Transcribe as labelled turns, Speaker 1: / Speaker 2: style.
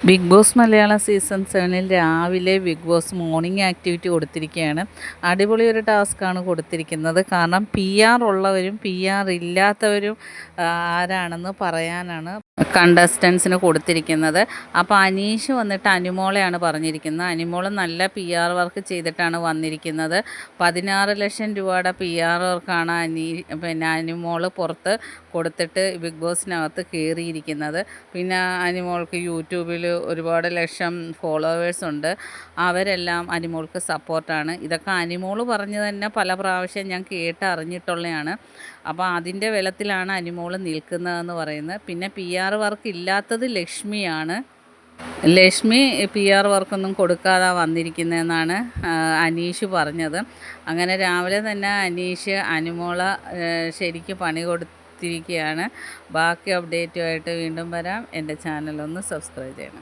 Speaker 1: Big boss Malayalam season 7 രാവിലെ big boss morning activity കൊടുത്തിരിക്കുകയാണ്. അടിപൊളി ഒരു ടാസ്ക്കാണ് കൊടുത്തിരിക്കുന്നത്. കാരണം പി ആർ ഉള്ളവരും പി ആർ ഇല്ലാത്തവരും ആരാണെന്ന് പറയാനാണ് കണ്ടസ്റ്റൻസിന് കൊടുത്തിരിക്കുന്നത്. അപ്പോൾ അനീഷ് വന്നിട്ട് അനുമോളെയാണ് പറഞ്ഞിരിക്കുന്നത്. അനുമോൾ നല്ല പി ആർ വർക്ക് ചെയ്തിട്ടാണ് വന്നിരിക്കുന്നത്. 16 ലക്ഷം രൂപയുടെ പി ആർ വർക്കാണ് അനുമോൾ പുറത്ത് കൊടുത്തിട്ട് ബിഗ് ബോസിനകത്ത് കയറിയിരിക്കുന്നത്. പിന്നെ അനുമോൾക്ക് യൂട്യൂബിൽ ഒരുപാട് ലക്ഷം ഫോളോവേഴ്സ് ഉണ്ട്. അവരെല്ലാം അനുമോൾക്ക് സപ്പോർട്ടാണ്. ഇതൊക്കെ അനുമോൾ പറഞ്ഞു തന്നെ പല പ്രാവശ്യം ഞാൻ അറിഞ്ഞിട്ടുള്ളതാണ്. അപ്പോൾ അതിൻ്റെ ബലത്തിലാണ് അനുമോൾ നിൽക്കുന്നതെന്ന് പറയുന്നത്. പിന്നെ പി ആർ വർക്ക് ഇല്ലാത്തത് ലക്ഷ്മിയാണ്. ലക്ഷ്മി പി ആർ വർക്കൊന്നും കൊടുക്കാതെ വന്നിരിക്കുന്നതെന്നാണ് അനീഷ് പറഞ്ഞത്. അങ്ങനെ രാവിലെ തന്നെ അനീഷ് അനുമോളെ ശരിക്ക് പണി കൊടുത്തിരിക്കുകയാണ്. ബാക്കി അപ്ഡേറ്റുമായിട്ട് വീണ്ടും വരാം. എൻ്റെ ചാനലൊന്ന് സബ്സ്ക്രൈബ് ചെയ്യണം.